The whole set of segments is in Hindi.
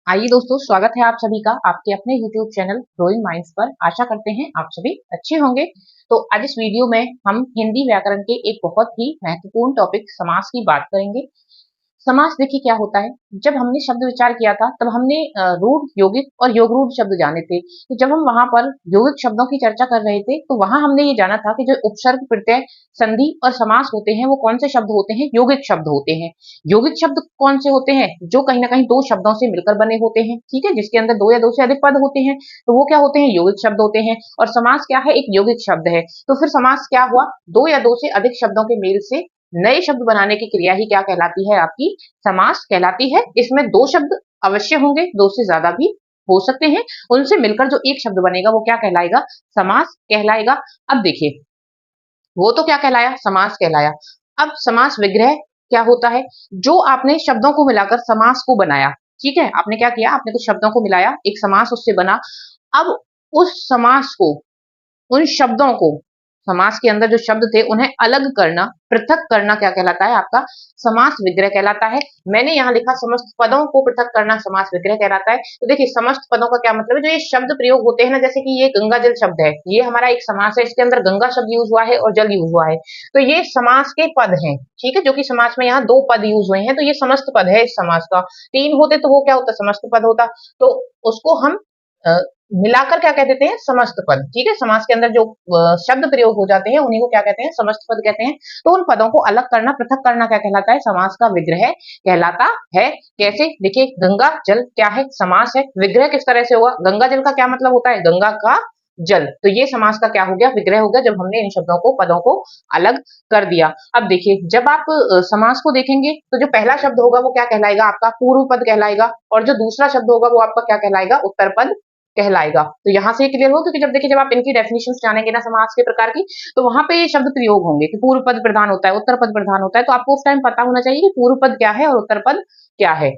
आइए दोस्तों, स्वागत है आप सभी का आपके अपने YouTube चैनल ग्रोइंग माइंड्स पर। आशा करते हैं आप सभी अच्छे होंगे। तो आज इस वीडियो में हम हिंदी व्याकरण के एक बहुत ही महत्वपूर्ण टॉपिक समास की बात करेंगे। समास देखिए क्या होता है। जब हमने शब्द विचार किया था तब हमने रूढ़, यौगिक और योगरूढ़ शब्द जाने थे। तो जब हम वहां पर यौगिक शब्दों की चर्चा कर रहे थे तो वहां हमने ये जाना था कि जो उपसर्ग, प्रत्यय, संधि और समास होते हैं वो कौन से शब्द होते हैं, यौगिक शब्द होते हैं। यौगिक शब्द कौन से होते हैं, जो कहीं ना कहीं दो शब्दों से मिलकर बने होते हैं, ठीक है, जिसके अंदर दो या दो से अधिक पद होते हैं, तो वो क्या होते हैं, यौगिक शब्द होते हैं। और समास क्या है, एक यौगिक शब्द है। तो फिर समास क्या हुआ, दो या दो से अधिक शब्दों के मेल से नए शब्द बनाने की क्रिया ही क्या कहलाती है, आपकी समास कहलाती है। इसमें दो शब्द अवश्य होंगे, दो से ज्यादा भी हो सकते हैं, उनसे मिलकर जो एक शब्द बनेगा वो क्या कहलाएगा, समास कहलाएगा। अब देखिए, वो तो क्या कहलाया, समास कहलाया। अब समास विग्रह क्या होता है, जो आपने शब्दों को मिलाकर समास को बनाया, ठीक है, आपने क्या किया, आपने कुछ शब्दों को मिलाया, एक समास उससे बना। अब उस समास को, उन शब्दों को, समास के अंदर जो शब्द थे उन्हें अलग करना, पृथक करना क्या कहलाता है, आपका समास विग्रह कहलाता है। मैंने यहाँ लिखा समस्त पदों को पृथक करना समास विग्रह कहलाता है। तो देखिए, समस्त पदों का क्या मतलब है, जो ये शब्द प्रयोग होते हैं ना, जैसे कि ये गंगा जल शब्द है, ये हमारा एक समास है, इसके अंदर गंगा शब्द यूज हुआ है और जल यूज हुआ है, तो ये समास के पद हैं, ठीक है, जो कि समास में यहाँ दो पद यूज हुए हैं, तो ये समस्त पद है इस समास का। तीन होते तो वो क्या होता, समस्त पद होता। तो उसको हम मिलाकर क्या कह देते हैं, समस्त पद, ठीक है। समास के अंदर जो शब्द प्रयोग हो जाते हैं उन्हीं को क्या कहते हैं, समस्त पद कहते हैं। तो उन पदों को अलग करना, पृथक करना क्या कहलाता है, समास का विग्रह कहलाता है। कैसे, देखिए, गंगा जल क्या है, समास है। विग्रह किस तरह से होगा, गंगा जल का क्या मतलब होता है, गंगा का जल, तो ये समास का क्या हो गया, विग्रह हो गया, जब हमने इन शब्दों को, पदों को अलग कर दिया। अब देखिए, जब आप समास को देखेंगे तो जो पहला शब्द होगा वो क्या कहलाएगा, आपका पूर्व पद कहलाएगा, और जो दूसरा शब्द होगा वो आपका क्या कहलाएगा, उत्तर पद कहलाएगा। तो यहाँ से क्लियर हो, क्योंकि जब देखिए, जब आप इनकी डेफिनेशन जानेंगे ना समास के प्रकार की, तो वहां पे ये शब्द प्रयोग होंगे कि पूर्व पद प्रधान होता है, उत्तर पद प्रधान होता है, तो आपको उस टाइम पता होना चाहिए कि पूर्व पद क्या है और उत्तर पद क्या है।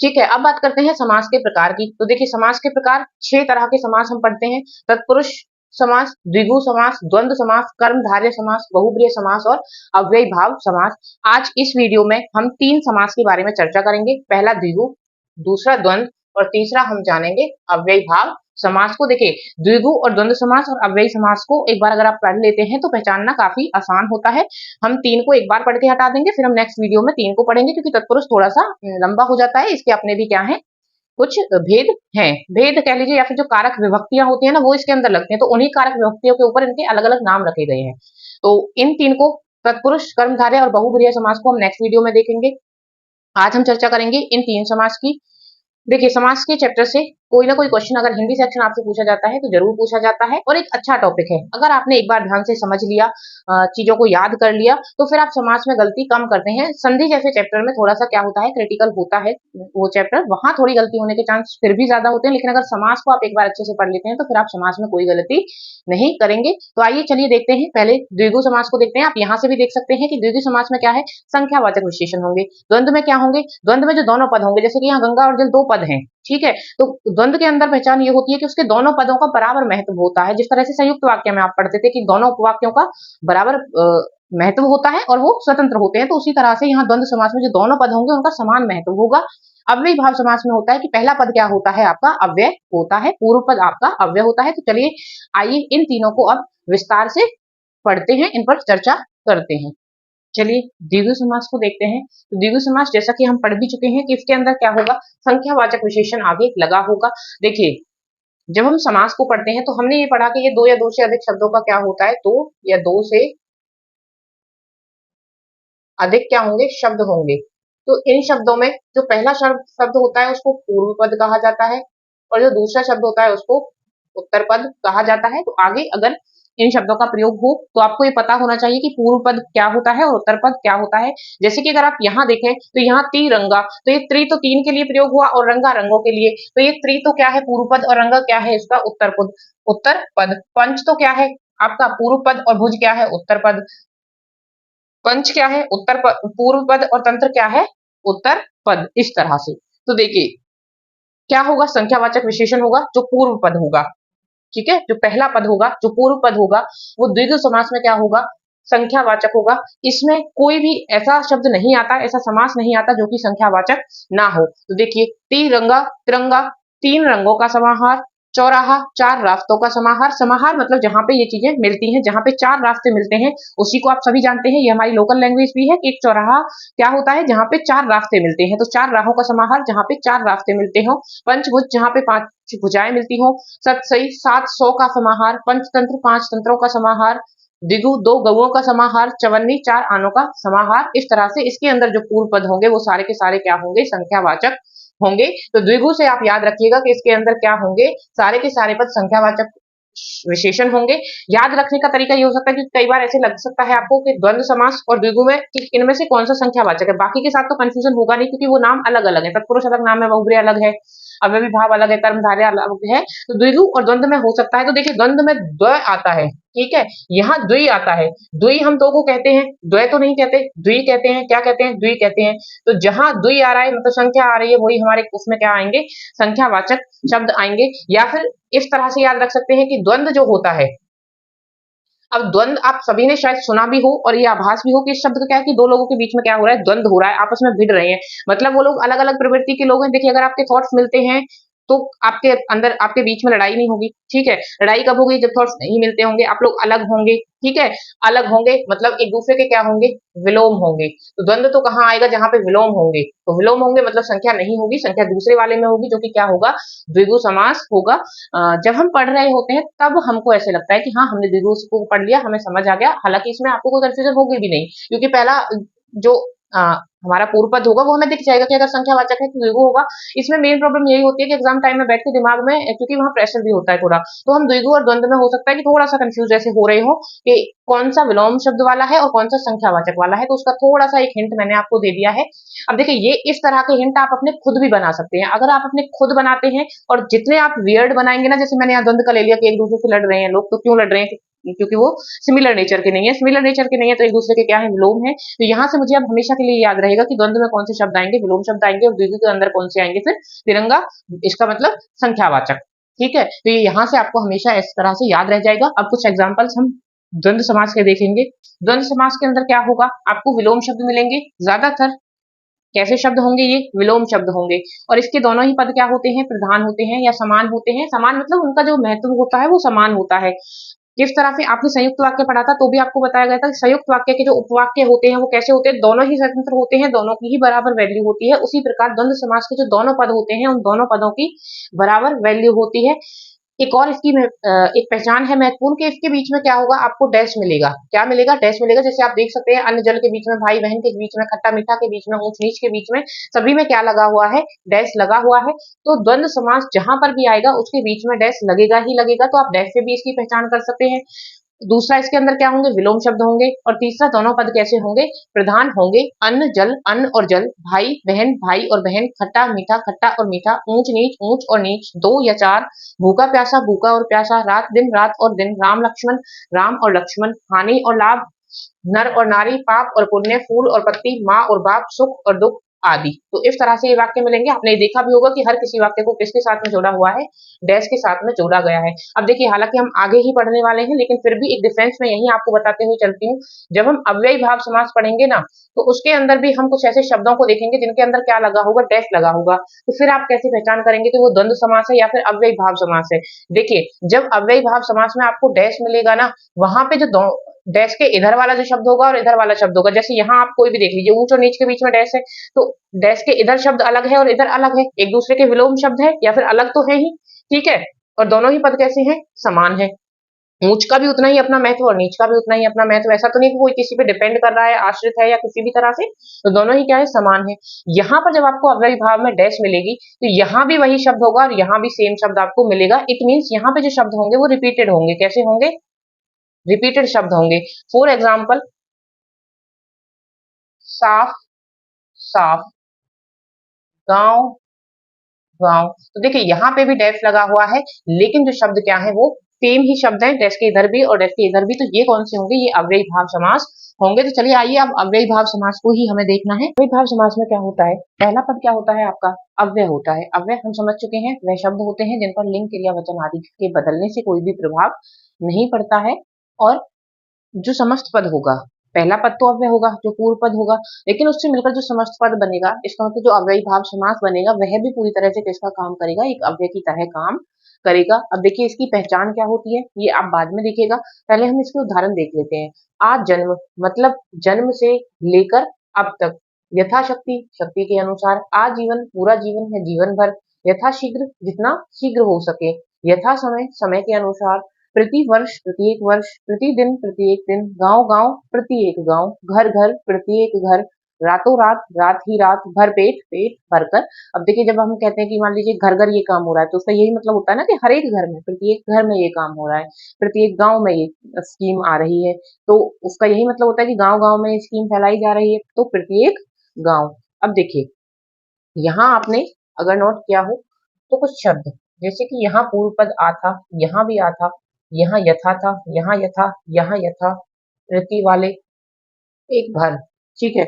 ठीक है, अब बात करते हैं समास के प्रकार की। तो देखिए, समास के प्रकार, 6 तरह के समास हम पढ़ते हैं। तत्पुरुष समास, द्विगु समास, द्वंद्व समास, कर्मधारय समास, बहुब्रीहि समास और अव्ययी भाव समास। आज इस वीडियो में हम 3 समास के बारे में चर्चा करेंगे। पहला द्विगु, दूसरा द्वंद्व और तीसरा हम जानेंगे अव्ययी भाव समास को। देखिए, द्विगु और द्वंद्व समास और अव्ययी समास को एक बार अगर आप पढ़ लेते हैं तो पहचानना काफी आसान होता है। हम 3 को एक बार पढ़ के हटा देंगे, फिर हम नेक्स्ट वीडियो में 3 को पढ़ेंगे, क्योंकि तत्पुरुष थोड़ा सा लंबा हो जाता है, इसके अपने भी क्या है, कुछ भेद हैं। भेद कह लीजिए, या फिर जो कारक विभक्तियां होती है ना, वो इसके अंदर लगती हैं, तो उन्हीं कारक विभक्तियों के ऊपर इनके अलग अलग नाम रखे गए हैं। तो इन 3 को, तत्पुरुष, कर्मधारय और बहुब्रीहि समास को हम नेक्स्ट वीडियो में देखेंगे। आज हम चर्चा करेंगे इन 3 समास की। देखिए, समास के चैप्टर से कोई ना कोई क्वेश्चन अगर हिंदी सेक्शन आपसे पूछा जाता है तो जरूर पूछा जाता है, और एक अच्छा टॉपिक है। अगर आपने एक बार ध्यान से समझ लिया, चीजों को याद कर लिया, तो फिर आप समास में गलती कम करते हैं। संधि जैसे चैप्टर में थोड़ा सा क्या होता है, क्रिटिकल होता है वो चैप्टर, वहां थोड़ी गलती होने के चांस फिर भी ज्यादा होते हैं, लेकिन अगर समास को आप एक बार अच्छे से पढ़ लेते हैं तो फिर आप समास में कोई गलती नहीं करेंगे। तो आइए चलिए देखते हैं, पहले द्विगु समास को देखते हैं। आप यहाँ से भी देख सकते हैं कि द्विगु समास में क्या है, संख्यावाचक विशेषण होंगे। द्वंद्व में क्या होंगे, द्वंद्व में जो दोनों पद होंगे, जैसे कि यहाँ गंगा और जल 2 पद हैं, ठीक है, तो द्वंद्व के अंदर पहचान ये होती है कि उसके दोनों पदों का बराबर महत्व होता है। जिस तरह से संयुक्त वाक्य में आप पढ़ते थे कि दोनों वाक्यों का बराबर महत्व होता है और वो स्वतंत्र होते हैं, तो उसी तरह से यहाँ द्वंद्व समास में जो दोनों पद होंगे उनका समान महत्व होगा। अव्ययी भाव समास में होता है कि पहला पद क्या होता है, आपका अव्यय होता है, पूर्व पद आपका अव्यय होता है। तो चलिए, आइए इन तीनों को अब विस्तार से पढ़ते हैं, इन पर चर्चा करते हैं। चलिए, द्विगु समास को देखते हैं। तो द्विगु समास, जैसा कि हम पढ़ भी चुके हैं कि इसके अंदर क्या होगा, संख्यावाचक विशेषण आगे लगा होगा। देखिए, जब हम समास को पढ़ते हैं तो हमने ये पढ़ा कि ये दो या दो से अधिक शब्दों का क्या होता है, दो या दो से अधिक क्या होंगे, शब्द होंगे। तो इन शब्दों में जो पहला शब्द शब्द होता है उसको पूर्व पद कहा जाता है, और जो दूसरा शब्द होता है उसको उत्तर पद कहा जाता है। तो आगे अगर इन शब्दों का प्रयोग हो तो आपको ये पता होना चाहिए कि पूर्व पद क्या होता है और उत्तर पद क्या होता है। जैसे कि अगर आप यहाँ देखें तो यहाँ त्रिरंगा, तो ये त्रि तो 3 के लिए प्रयोग हुआ और रंगा रंगों के लिए, तो ये त्रि तो क्या है, पूर्व पद, और रंगा क्या है, इसका उत्तर पद, उत्तर पद। पंच तो क्या है, आपका पूर्व पद, और भुज क्या है, उत्तर पद। पंच क्या है, उत्तर पद, पूर्व पद, और तंत्र क्या है, उत्तर पद। इस तरह से तो देखिए क्या होगा, संख्यावाचक विशेषण होगा जो पूर्व पद होगा, ठीक है, जो पहला पद होगा, जो पूर्व पद होगा, वो द्विगु समास में क्या होगा, संख्यावाचक होगा। इसमें कोई भी ऐसा शब्द नहीं आता, ऐसा समास नहीं आता जो कि संख्यावाचक ना हो। तो देखिए, तिरंगा, तिरंगा, 3 रंगों का समाहार। चौराहा, 4 रास्तों का समाहार। समाहार मतलब जहाँ पे ये चीजें मिलती हैं, जहाँ पे 4 रास्ते मिलते हैं, उसी को आप सभी जानते हैं, ये हमारी लोकल लैंग्वेज भी है कि एक चौराहा क्या होता है, जहाँ पे 4 रास्ते मिलते हैं। तो 4 राहों का समाहार जहाँ पे 4 रास्ते मिलते हो। पंचभुज, जहाँ पे 5 भुजाएं मिलती हो। सतसई, 7 सौ का समाहार। पंचतंत्र, 5 तंत्रों का समाहार। द्विगु, 2 गऊओं का समाहार। चवन्नी, 4 आनों का समाहार। इस तरह से इसके अंदर जो पूर्व पद होंगे वो सारे के सारे क्या होंगे, संख्यावाचक होंगे। तो द्विगु से आप याद रखिएगा कि इसके अंदर क्या होंगे, सारे के सारे पद संख्यावाचक विशेषण होंगे। याद रखने का तरीका ये हो सकता है कि कई बार ऐसे लग सकता है आपको कि द्वंद्व समास और द्विगु में कि इनमें से कौन सा संख्यावाचक है। बाकी के साथ तो कंफ्यूजन होगा नहीं, क्योंकि वो नाम अलग अलग है। तत्पुरुष अलग नाम है, बहुब्रीहि अलग है, अव्ययी भाव अलग है, कर्मधारय अलग है। तो द्विगु और द्वंद्व में हो सकता है। तो देखिए, द्वंद्व में द्व आता है, ठीक है, यहाँ द्वि आता है। द्वि हम दो को कहते हैं, द्वय तो नहीं कहते, द्वि कहते हैं। क्या कहते हैं, द्वि कहते हैं। तो जहां द्वि आ रहा है मतलब संख्या आ रही है, वही हमारे उसमें क्या आएंगे, संख्यावाचक शब्द आएंगे। या फिर इस तरह से याद रख सकते हैं कि द्वंद्व जो होता है, अब द्वंद्व आप सभी ने शायद सुना भी हो और ये आभास भी हो कि इस शब्द का क्या है कि दो लोगों के बीच में क्या हो रहा है, द्वंद्व हो रहा है, आपस में भिड़ रहे हैं। मतलब वो लोग अलग अलग प्रवृत्ति के लोग हैं। देखिए, अगर आपके थॉट्स मिलते हैं तो आपके अंदर, आपके बीच में लड़ाई नहीं होगी, ठीक है। लड़ाई कब होगी, जब थॉट्स नहीं मिलते होंगे, आप लोग अलग होंगे, ठीक है। अलग होंगे मतलब एक दूसरे के क्या होंगे, विलोम होंगे। तो द्वंद्व तो कहाँ आएगा, जहां पे विलोम होंगे। तो विलोम होंगे मतलब संख्या नहीं होगी, संख्या दूसरे वाले में होगी, जो कि क्या होगा, द्विगु समास होगा। जब हम पढ़ रहे होते हैं तब हमको ऐसे लगता है कि हाँ, हमने द्विगु को पढ़ लिया, हमें समझ आ गया। हालांकि इसमें आपको कोई कंफ्यूजन होगी भी नहीं, क्योंकि पहला जो हमारा पूर्व पद होगा वो हमें दिख जाएगा कि अगर संख्यावाचक है तो द्विगु होगा। इसमें मेन प्रॉब्लम यही होती है कि एग्जाम टाइम में बैठ के दिमाग में, क्योंकि वहाँ प्रेशर भी होता है थोड़ा, तो हम द्विगु और द्वंद्व में हो सकता है कि थोड़ा सा कंफ्यूज ऐसे हो रहे हो कि कौन सा विलोम शब्द वाला है और कौन सा संख्यावाचक वाला है। तो उसका थोड़ा सा एक हिंट मैंने आपको दे दिया है। अब देखिए, ये इस तरह के हिंट आप अपने खुद भी बना सकते हैं। अगर आप अपने खुद बनाते हैं और जितने आप वियर्ड बनाएंगे ना, जैसे मैंने यहाँ द्वंद्व का ले लिया कि एक दूसरे से लड़ रहे हैं लोग, तो क्यों लड़ रहे हैं, क्योंकि वो सिमिलर नेचर के नहीं है। सिमिलर नेचर के नहीं है तो एक दूसरे के क्या है, विलोम है। तो यहाँ से मुझे अब हमेशा के लिए याद रहेगा कि द्वंद्व में कौन से शब्द आएंगे, विलोम शब्द आएंगे, और द्विगु के अंदर कौन से आएंगे, फिर तिरंगा, इसका मतलब संख्यावाचक, ठीक है। तो ये यहाँ से आपको हमेशा इस तरह से याद रह जाएगा। अब कुछ एग्जाम्पल्स हम द्वंद्व समास के देखेंगे। द्वंद्व समास के अंदर क्या होगा, आपको विलोम शब्द मिलेंगे ज्यादातर। कैसे शब्द होंगे, ये विलोम शब्द होंगे। और इसके दोनों ही पद क्या होते हैं, प्रधान होते हैं या समान होते हैं। समान मतलब उनका जो महत्व होता है वो समान होता है। किस तरह से, आपने संयुक्त वाक्य पढ़ा था तो भी आपको बताया गया था कि संयुक्त वाक्य के जो उपवाक्य होते हैं वो कैसे होते हैं, दोनों ही स्वतंत्र होते हैं, दोनों की ही बराबर वैल्यू होती है। उसी प्रकार द्वंद्व समास के जो दोनों पद होते हैं उन दोनों पदों की बराबर वैल्यू होती है। एक और इसकी एक पहचान है महत्वपूर्ण कि इसके बीच में क्या होगा, आपको डैश मिलेगा। क्या मिलेगा, डैश मिलेगा। जैसे आप देख सकते हैं अन्न जल के बीच में, भाई बहन के बीच में, खट्टा मीठा के बीच में, ऊंच नीच के बीच में, सभी में क्या लगा हुआ है, डैश लगा हुआ है। तो द्वंद्व समास जहां पर भी आएगा उसके बीच में डैश लगेगा ही लगेगा। तो आप डैश से भी इसकी पहचान कर सकते हैं। दूसरा, इसके अंदर क्या होंगे, विलोम शब्द होंगे। और तीसरा, दोनों पद कैसे होंगे, प्रधान होंगे। अन्न जल, अन्न और जल, भाई बहन, भाई और बहन, खट्टा मीठा, खट्टा और मीठा, ऊंच नीच, ऊंच और नीच, 2 या 4, भूखा प्यासा, भूखा और प्यासा, रात दिन, रात और दिन, राम लक्ष्मण, राम और लक्ष्मण, हानि और लाभ, नर और नारी, पाप और पुण्य, फूल और पत्ती, माँ और बाप, सुख और दुख आदि। तो इस तरह से ये वाक्य मिलेंगे। आपने देखा भी होगा कि हर किसी वाक्य को किसके साथ में जोड़ा हुआ है, डैश के साथ में जोड़ा गया है। अब देखिए, हालांकि हम आगे ही पढ़ने वाले हैं, लेकिन फिर भी एक डिफेंस में यही आपको बताते हुए चलती हूँ। जब हम अव्ययी भाव समास पढ़ेंगे ना, तो उसके अंदर भी हम कुछ ऐसे शब्दों को देखेंगे जिनके अंदर क्या लगा होगा, डैश लगा होगा। तो फिर आप कैसे पहचान करेंगे कि वो द्वंद्व समास है या फिर अव्ययी भाव समास है। देखिए, जब अव्ययी भाव समास में आपको डैश मिलेगा ना, वहां पे जो डैश के इधर वाला जो शब्द होगा और इधर वाला शब्द होगा, जैसे यहाँ आप कोई भी देख लीजिए, ऊंच और नीच के बीच में डैश है, तो डैश के इधर शब्द अलग है और इधर अलग है, एक दूसरे के विलोम शब्द है या फिर अलग तो है ही, ठीक है। और दोनों ही पद कैसे हैं, समान है। ऊंच का भी उतना ही अपना महत्व और नीच का भी उतना ही अपना महत्व। ऐसा तो नहीं कि कोई किसी पे डिपेंड कर रहा है, आश्रित है या किसी भी तरह से। तो दोनों ही क्या है, समान है। यहाँ पर जब आपको अव्ययी भाव में डैश मिलेगी तो यहाँ भी वही शब्द होगा और यहाँ भी सेम शब्द आपको मिलेगा। इट मीन्स यहाँ पे जो शब्द होंगे वो रिपीटेड होंगे। कैसे होंगे, रिपीटेड शब्द होंगे। फॉर एग्जाम्पल, साफ, साफ, गांव, गांव। तो देखिए, यहाँ पे भी डैश लगा हुआ है, लेकिन जो शब्द क्या है वो सेम ही शब्द है, डैश के इधर भी और डैश के इधर भी। तो ये कौन से होंगे, ये अव्ययी भाव समास होंगे। तो चलिए आइए, अब अव्ययी भाव समास को ही हमें देखना है। अव्ययी भाव समास में क्या होता है, पहला पद क्या होता है आपका, अव्यय होता है। अव्यय हम समझ चुके हैं, वह शब्द होते हैं जिन पर लिंग, क्रिया, वचन आदि के बदलने से कोई भी प्रभाव नहीं पड़ता है और जो समस्त पद होगा, पहला पद तो अव्यय होगा, जो पूर्व पद होगा, लेकिन उससे मिलकर जो समस्त पद बनेगा, इसका मतलब जो अव्ययी भाव समास बनेगा वह भी पूरी तरह से किसका काम करेगा, एक अव्यय की तरह काम करेगा। अब देखिए इसकी पहचान क्या होती है, ये आप बाद में देखिएगा, पहले हम इसके उदाहरण देख लेते हैं। आज जन्म मतलब जन्म से लेकर अब तक, यथाशक्ति शक्ति के अनुसार, आजीवन पूरा जीवन है जीवन भर, यथाशीघ्र जितना शीघ्र हो सके, यथा समय समय के अनुसार, प्रति वर्ष प्रत्येक वर्ष, प्रतिदिन प्रत्येक दिन, गांव गांव प्रत्येक गांव, घर घर प्रत्येक घर, रातों रात रात ही रात, भर पेट पेट भरकर। अब देखिए जब हम कहते हैं कि मान लीजिए घर घर ये काम हो रहा है, तो उसका यही मतलब होता है ना कि हर एक घर में प्रत्येक घर में ये काम हो रहा है, प्रत्येक गांव में ये स्कीम आ रही है, तो उसका यही मतलब होता है कि गांव गांव में ये स्कीम फैलाई जा रही है, तो प्रत्येक गांव। अब देखिए यहाँ आपने अगर नोट किया हो तो कुछ शब्द, जैसे कि यहाँ पूर्व पद आ था, यहाँ भी आ था, यहाँ यथा था, यहाँ यथा, प्रति वाले एक भर, ठीक है।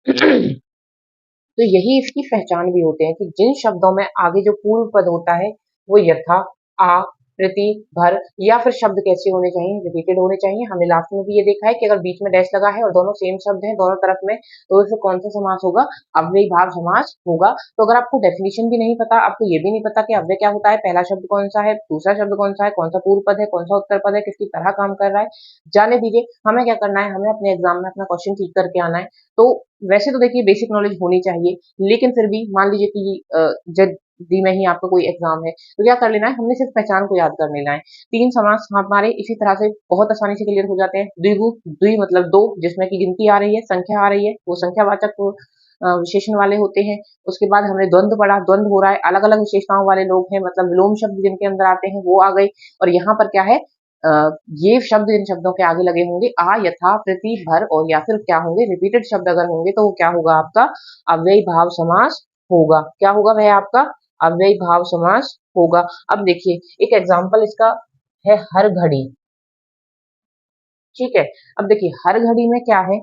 तो यही इसकी पहचान भी होते हैं कि जिन शब्दों में आगे जो पूर्व पद होता है वो यथा, आ, प्रति, भर, या फिर शब्द कैसे होने चाहिए, रिपीटेड होने चाहिए। हमने लास्ट में भी ये देखा है कि अगर बीच में डैश लगा है और दोनों सेम शब्द हैं दोनों तरफ में, तो इसमें कौन सा समास होगा, अव्ययी भाव समास होगा। तो अगर आपको डेफिनेशन भी नहीं पता, आपको ये भी नहीं पता कि अव्यय क्या होता है, पहला शब्द कौन सा है, दूसरा शब्द कौन सा है, कौन सा पूर्व पद है, कौन सा उत्तर पद है, किसकी तरह काम कर रहा है, जाने दीजिए। हमें क्या करना है, हमें अपने एग्जाम में अपना क्वेश्चन ठीक करके आना है। तो वैसे तो देखिए बेसिक नॉलेज होनी चाहिए, लेकिन फिर भी मान लीजिए कि जब दी में ही आपका कोई एग्जाम है, तो क्या कर लेना है, हमने सिर्फ पहचान को याद कर लेना है। तीन समास हमारे इसी तरह से बहुत आसानी से क्लियर हो जाते हैं। द्विगु, द्वि मतलब दो, जिसमें की गिनती आ रही है, संख्या आ रही है, वो संख्यावाचक विशेषण वाले होते हैं। उसके बाद हमने द्वंद्व पढ़ा, द्वंद्व हो रहा है, अलग अलग विशेषताओं वाले लोग हैं, मतलब विलोम शब्द जिनके अंदर आते हैं वो आ गए। और यहाँ पर क्या है, ये शब्द इन शब्दों के आगे लगे होंगे आ, यथा, प्रति, भर, और या फिर क्या होंगे, रिपीटेड शब्द अगर होंगे तो वो क्या होगा, आपका अव्ययी भाव समास होगा। क्या होगा वह आपका अव्ययी भाव समास होगा। अब देखिए एक एग्जाम्पल इसका है, हर घड़ी, ठीक है। अब देखिए हर घड़ी में क्या है,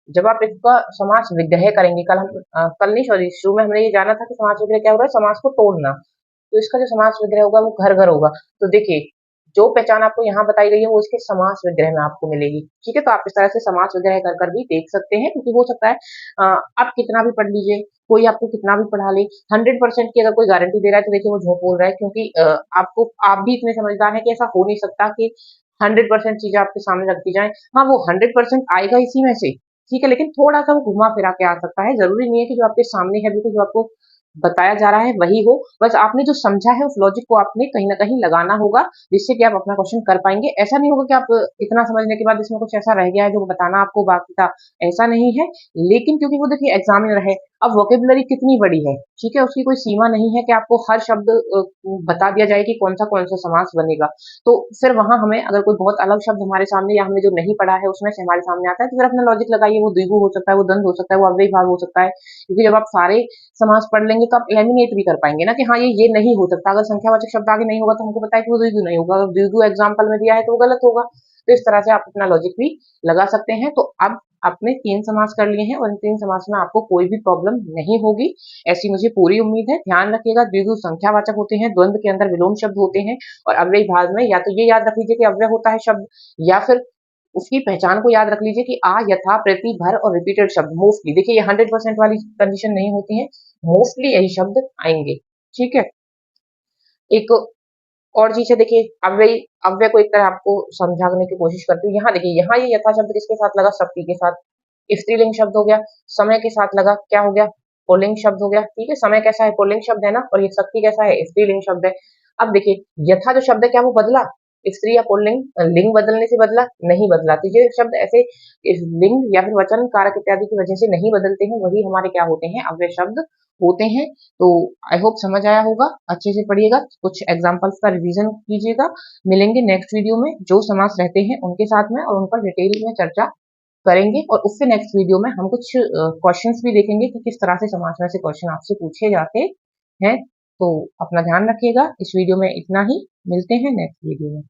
जब आप इसका समास विग्रह करेंगे, कल नहीं सॉरी शुरू में हमने ये जाना था कि समास विग्रह क्या होगा, समास को तोड़ना। तो इसका जो समास विग्रह होगा वो घर घर होगा। तो देखिए जो पहचान आपको यहाँ बताई गई है वो इसके समास विग्रह में आपको मिलेगी, ठीक है। तो आप इस तरह से समास विग्रह कर कर भी देख सकते हैं, क्योंकि हो सकता है आप कितना भी पढ़ लीजिए, कोई आपको कितना भी पढ़ा ले, 100% की अगर कोई गारंटी दे रहा है तो देखिए वो झूठ बोल रहा है, क्योंकि आप भी इतने समझदार हैं कि ऐसा हो नहीं सकता कि 100% चीजें आपके सामने रख दी जाए। हाँ वो 100% आएगा इसी में से, ठीक है, लेकिन थोड़ा सा वो घुमा फिरा के आ सकता है, जरूरी नहीं है कि जो आपके सामने है बिल्कुल जो आपको बताया जा रहा है वही हो। बस आपने जो समझा है उस लॉजिक को आपने कहीं ना कहीं लगाना होगा, जिससे कि आप अपना क्वेश्चन कर पाएंगे। ऐसा नहीं होगा कि आप इतना समझने के बाद इसमें कुछ ऐसा रह गया है जो बताना आपको बाकी था, ऐसा नहीं है। लेकिन क्योंकि वो देखिए एग्जामिनर है, अब वोकेबुलरी कितनी बड़ी है, ठीक है, उसकी कोई सीमा नहीं है कि आपको हर शब्द बता दिया जाए कि कौन सा समास बनेगा। तो फिर वहां हमें अगर कोई बहुत अलग शब्द हमारे सामने या हमने जो नहीं पढ़ा है उसमें से हमारे सामने आता है, तो फिर अपना लॉजिक लगाइए, वो द्विगु हो सकता है, वो द्वंद्व हो सकता है, वो अव्ययी भाव हो सकता है। क्योंकि जब आप सारे समास पढ़ लेंगे तो आप एलिमिनेट भी कर पाएंगे ना कि हाँ ये नहीं हो सकता। अगर संख्यावाचक शब्द आगे नहीं होगा तो हमको पता है कि वो द्विगु नहीं होगा, अगर द्विगु एग्जाम्पल में दिया है तो वो गलत होगा। तो इस तरह से आप अपना लॉजिक भी लगा सकते हैं। तो अब आपने 3 समास कर लिए हैं और इन 3 समास में आपको कोई भी प्रॉब्लम नहीं होगी, ऐसी मुझे पूरी उम्मीद है। ध्यान रखिएगा द्विगु संख्यावाचक होते हैं, द्वंद्व के अंदर विलोम शब्द होते हैं, और अव्ययी भाव में या तो ये याद रख लीजिए कि अव्यय होता है शब्द, या फिर उसकी पहचान को याद रख लीजिए कि आ, यथा, प्रति, भर और रिपीटेड शब्द मोस्टली, देखिए ये 100% वाली कंडीशन नहीं होती है, मोस्टली यही शब्द आएंगे, ठीक है। एक और चीज है, देखिए अव्यय, अव्यय को एक तरह आपको समझाने की कोशिश करती हूँ। यहाँ देखिए, यहाँ ये यथा शब्द किसके साथ लगा, शक्ति के साथ, स्त्रीलिंग शब्द हो गया। समय के साथ लगा, क्या हो गया, पुल्लिंग शब्द हो गया, ठीक है। समय कैसा है, पुल्लिंग शब्द है ना, और ये शक्ति कैसा है, स्त्रीलिंग शब्द है। अब देखिए यथा जो शब्द है क्या वो बदला, स्त्री या पुल्लिंग, लिंग बदलने से बदला, नहीं बदला। तो ये शब्द ऐसे इस लिंग या फिर वचन कारक इत्यादि की वजह से नहीं बदलते हैं, वही हमारे क्या होते हैं, अव्यय शब्द होते हैं। तो आई होप समझ आया होगा, अच्छे से पढ़िएगा, कुछ एग्जाम्पल्स का रिवीजन कीजिएगा। मिलेंगे नेक्स्ट वीडियो में जो समास रहते हैं उनके साथ में, और उन पर डिटेल में चर्चा करेंगे। और उससे नेक्स्ट वीडियो में हम कुछ क्वेश्चंस भी देखेंगे कि किस तरह से समाज में से क्वेश्चन आपसे पूछे जाते हैं। तो अपना ध्यान रखिएगा। इस वीडियो में इतना ही, मिलते हैं नेक्स्ट वीडियो में।